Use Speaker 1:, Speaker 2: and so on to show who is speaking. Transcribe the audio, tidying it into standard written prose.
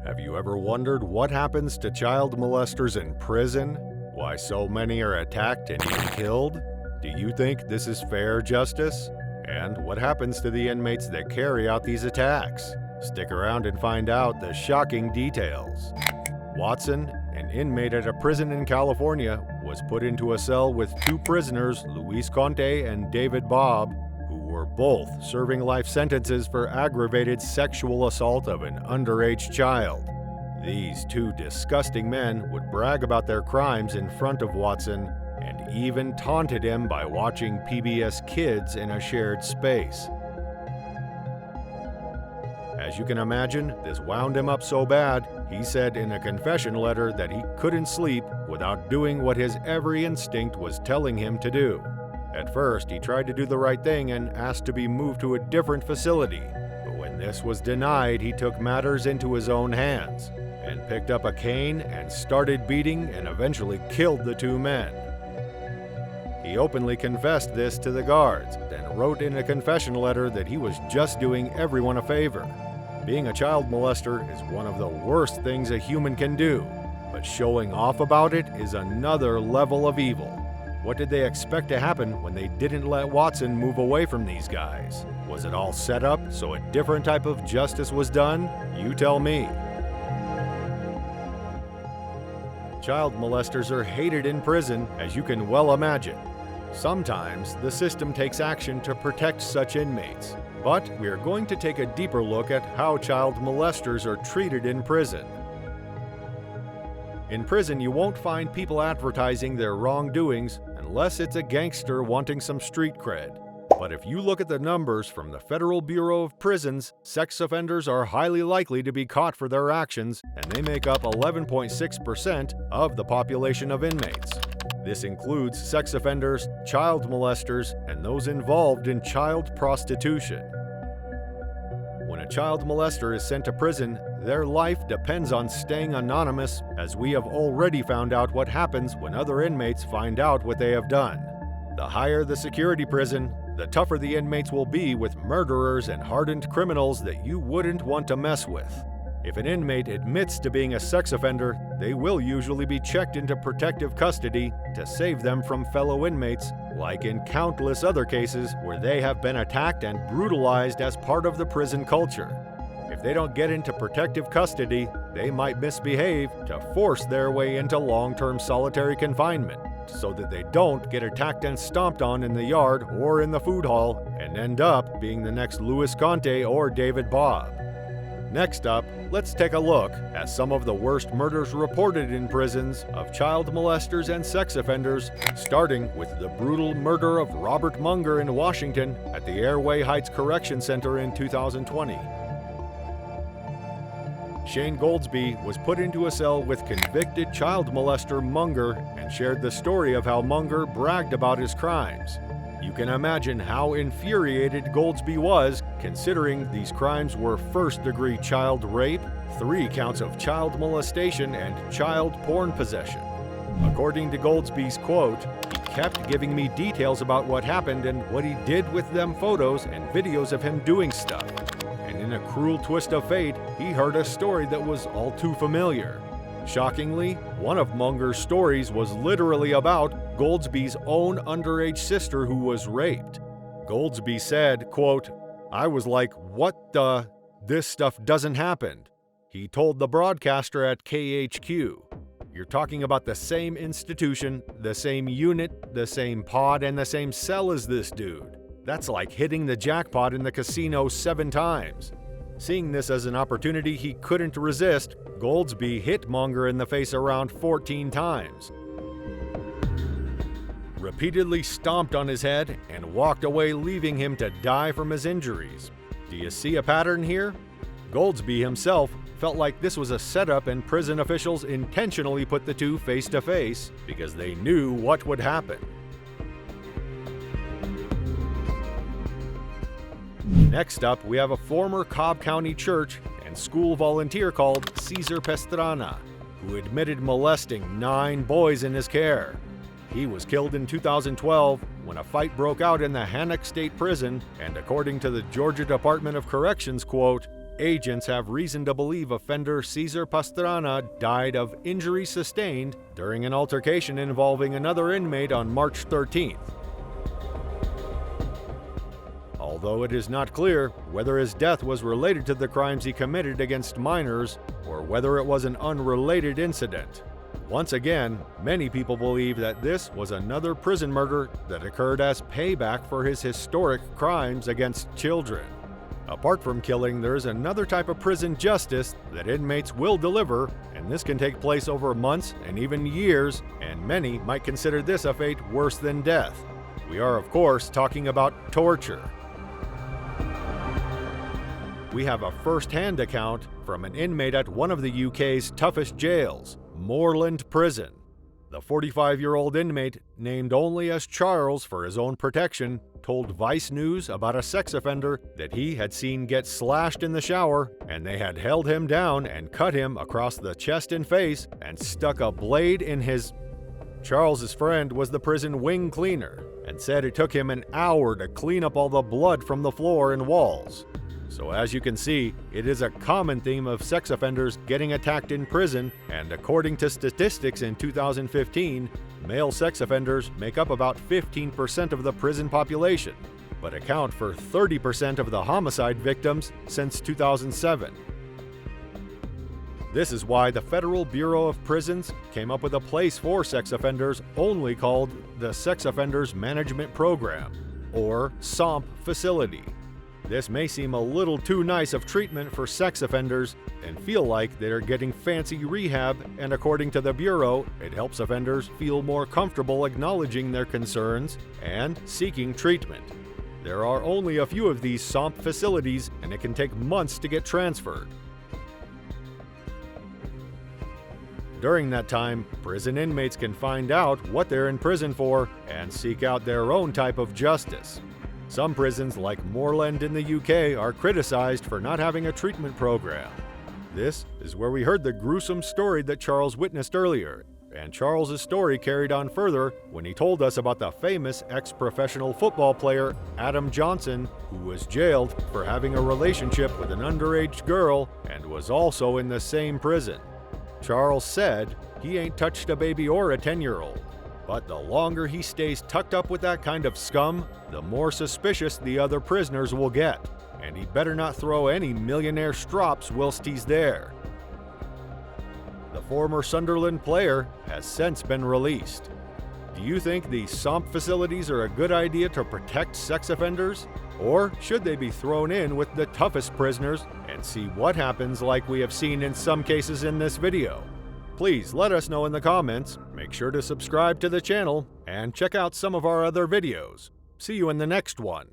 Speaker 1: Have you ever wondered what happens to child molesters in prison? Why so many are attacked and even killed? Do you think this is fair justice? And what happens to the inmates that carry out these attacks? Stick around and find out the shocking details. Watson, an inmate at a prison in California, was put into a cell with two prisoners, Luis Conte and David Bob, who were both serving life sentences for aggravated sexual assault of an underage child. These two disgusting men would brag about their crimes in front of Watson and even taunted him by watching PBS Kids in a shared space. As you can imagine, this wound him up so bad, he said in a confession letter that he couldn't sleep without doing what his every instinct was telling him to do. At first, he tried to do the right thing and asked to be moved to a different facility, but when this was denied, he took matters into his own hands and picked up a cane and started beating and eventually killed the two men. He openly confessed this to the guards and wrote in a confession letter that he was just doing everyone a favor. Being a child molester is one of the worst things a human can do, but showing off about it is another level of evil. What did they expect to happen when they didn't let Watson move away from these guys? Was it all set up so a different type of justice was done? You tell me. Child molesters are hated in prison, as you can well imagine. Sometimes the system takes action to protect such inmates, but we are going to take a deeper look at how child molesters are treated in prison. In prison, you won't find people advertising their wrongdoings unless it's a gangster wanting some street cred. But if you look at the numbers from the Federal Bureau of Prisons, sex offenders are highly likely to be caught for their actions, and they make up 11.6% of the population of inmates. This includes sex offenders, child molesters, and those involved in child prostitution. When a child molester is sent to prison, their life depends on staying anonymous, as we have already found out what happens when other inmates find out what they have done. The higher the security prison, the tougher the inmates will be with murderers and hardened criminals that you wouldn't want to mess with. If an inmate admits to being a sex offender, they will usually be checked into protective custody to save them from fellow inmates, like in countless other cases where they have been attacked and brutalized as part of the prison culture. If they don't get into protective custody, they might misbehave to force their way into long-term solitary confinement, so that they don't get attacked and stomped on in the yard or in the food hall and end up being the next Luis Conte or David Bob. Next up, let's take a look at some of the worst murders reported in prisons of child molesters and sex offenders, starting with the brutal murder of Robert Munger in Washington at the Airway Heights Correction Center in 2020. Shane Goldsby was put into a cell with convicted child molester Munger and shared the story of how Munger bragged about his crimes. You can imagine how infuriated Goldsby was, considering these crimes were first-degree child rape, 3 counts of child molestation, and child porn possession. According to Goldsby's quote, "He kept giving me details about what happened and what he did with them photos and videos of him doing stuff. And in a cruel twist of fate, he heard a story that was all too familiar." Shockingly, one of Munger's stories was literally about Goldsby's own underage sister who was raped. Goldsby said, quote, "I was like, what the? This stuff doesn't happen." He told the broadcaster at KHQ, "You're talking about the same institution, the same unit, the same pod, and the same cell as this dude. That's like hitting the jackpot in the casino 7 times. Seeing this as an opportunity he couldn't resist, Goldsby hit Munger in the face around 14 times, repeatedly stomped on his head, and walked away, leaving him to die from his injuries. Do you see a pattern here? Goldsby himself felt like this was a setup, and prison officials intentionally put the two face to face because they knew what would happen. Next up, we have a former Cobb County church and school volunteer called Cesar Pastrana, who admitted molesting 9 boys in his care. He was killed in 2012 when a fight broke out in the Hannock State Prison, and according to the Georgia Department of Corrections, quote, agents have reason to believe offender Cesar Pastrana died of injuries sustained during an altercation involving another inmate on March 13th. Although it is not clear whether his death was related to the crimes he committed against minors or whether it was an unrelated incident. Once again, many people believe that this was another prison murder that occurred as payback for his historic crimes against children. Apart from killing, there is another type of prison justice that inmates will deliver, and this can take place over months and even years, and many might consider this a fate worse than death. We are, of course, talking about torture. We have a first-hand account from an inmate at one of the UK's toughest jails, Moreland Prison. The 45-year-old inmate, named only as Charles for his own protection, told Vice News about a sex offender that he had seen get slashed in the shower, and they had held him down and cut him across the chest and face and stuck a blade in his... Charles's friend was the prison wing cleaner and said it took him an hour to clean up all the blood from the floor and walls. So as you can see, it is a common theme of sex offenders getting attacked in prison, and according to statistics in 2015, male sex offenders make up about 15% of the prison population, but account for 30% of the homicide victims since 2007. This is why the Federal Bureau of Prisons came up with a place for sex offenders only called the Sex Offenders Management Program, or Somp Facility. This may seem a little too nice of treatment for sex offenders and feel like they're getting fancy rehab, and according to the Bureau, it helps offenders feel more comfortable acknowledging their concerns and seeking treatment. There are only a few of these Somp facilities, and it can take months to get transferred. During that time, prison inmates can find out what they're in prison for and seek out their own type of justice. Some prisons, like Moreland in the UK, are criticized for not having a treatment program. This is where we heard the gruesome story that Charles witnessed earlier, and Charles's story carried on further when he told us about the famous ex-professional football player Adam Johnson, who was jailed for having a relationship with an underage girl and was also in the same prison. Charles said he ain't touched a baby or a 10-year-old. But the longer he stays tucked up with that kind of scum, the more suspicious the other prisoners will get, and he better not throw any millionaire strops whilst he's there. The former Sunderland player has since been released. Do you think these Somp facilities are a good idea to protect sex offenders? Or should they be thrown in with the toughest prisoners and see what happens, like we have seen in some cases in this video? Please let us know in the comments, make sure to subscribe to the channel, and check out some of our other videos. See you in the next one.